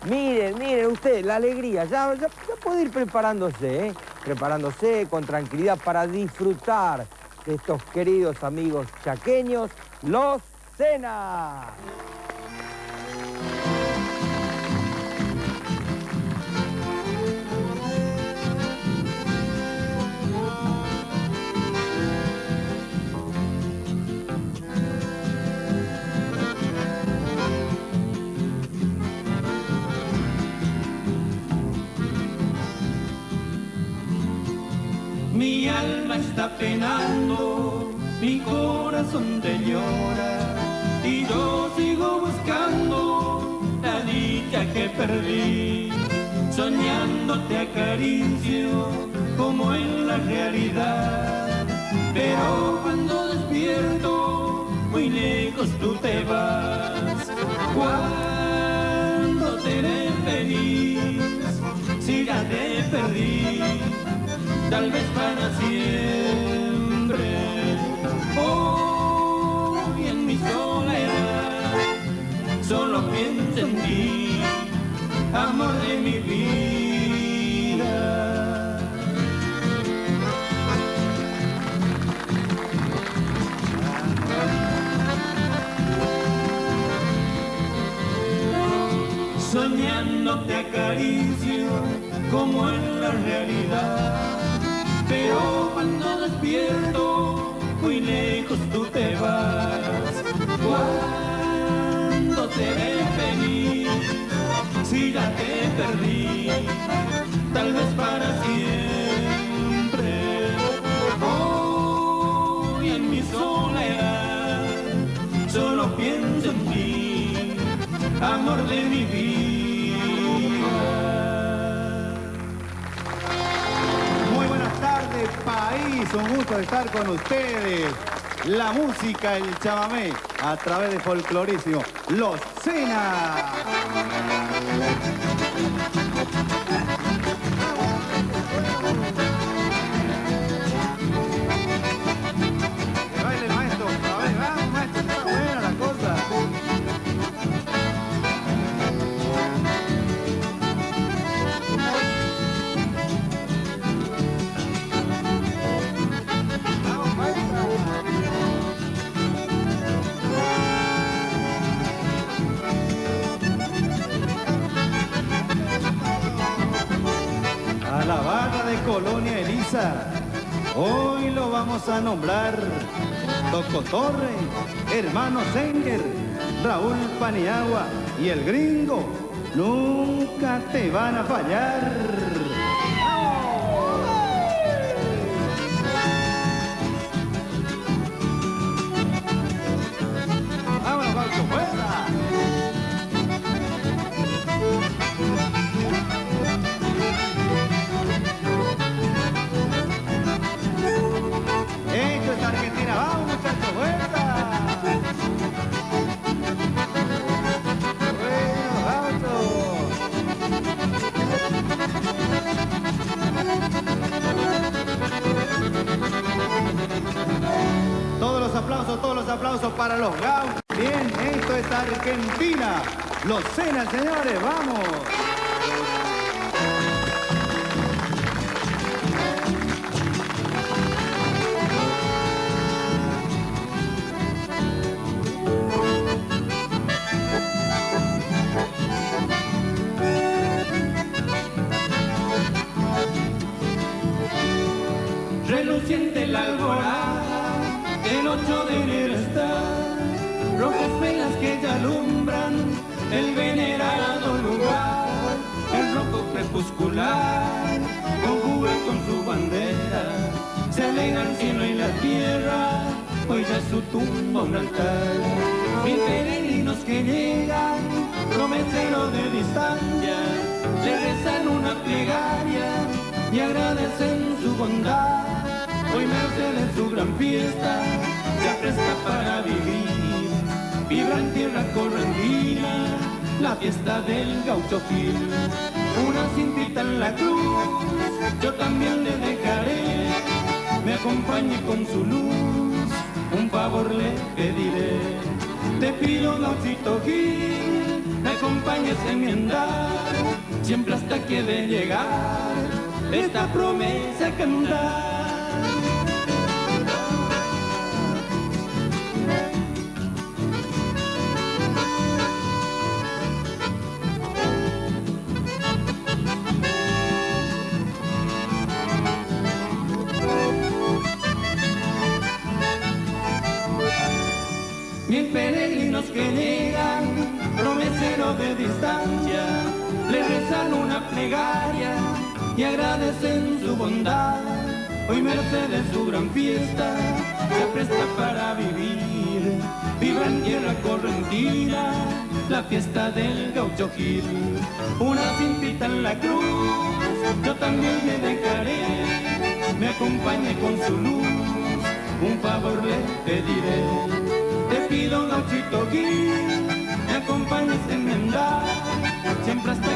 Miren ustedes, la alegría. Ya puede ir preparándose, ¿eh? Preparándose con tranquilidad para disfrutar de estos queridos amigos chaqueños, los Sena. Mi alma está penando, mi corazón te llora y yo sigo buscando la dicha que perdí. Soñando te acaricio como en la realidad, pero cuando despierto muy lejos tú te vas. ¿Cuándo seré feliz si ya te perdí? Tal vez para siempre. Hoy en mi soledad solo pienso en ti, amor de mi vida. Soñando te acaricio como en la realidad, pero cuando despierto muy lejos tú te vas. ¿Cuándo seré feliz si ya te perdí? Tal vez para siempre. Hoy en mi soledad solo pienso en ti, amor de mi vida. País, un gusto estar con ustedes. La música, el chamamé, a través de Folclorísimo, los Sena. Que baile el maestro, a ver, vamos maestro, está buena la cosa. A la barra de Colonia Elisa, hoy lo vamos a nombrar. Toco Torre, hermano Senger, Raúl Paniagua y el gringo, nunca te van a fallar. ¡Vámonos, Gaucho, fuera! Esto es Argentina, vamos muchachos, vuelta. Bueno, Gaucho. Todos los aplausos para los Gauchos. Bien, esto es Argentina. Los Sena, señores, vamos. Reluciente la alborada, el 8 de enero está, rojas velas que ya alumbran el venerado lugar, el rojo crepuscular, conjuga con su bandera, se alegra el cielo y la tierra, hoy ya es su tumba un altar. Mil peregrinos que llegan, promesero de distancia, le rezan una plegaria y agradecen su bondad. Hoy Mercedes su gran fiesta se presta para vivir. Vibra en tierra correntina la fiesta del gaucho Gil. Una cintita en la cruz yo también le dejaré, me acompañe con su luz, un favor le pediré. Te pido, gauchito Gil, me acompañes en mi andar, siempre hasta que de llegar esta promesa cantar. Mil peregrinos que llegan, promeseros de distancia, le rezan una plegaria y agradecen su bondad. Hoy merced de su gran fiesta, se presta para vivir. Viva en tierra correntina, la fiesta del Gaucho Gil. Una cintita en la cruz, yo también le dejaré, me acompañe con su luz, un favor le pediré. Te pido, Gauchito Gil, me acompañes en mi andar, siempre hasta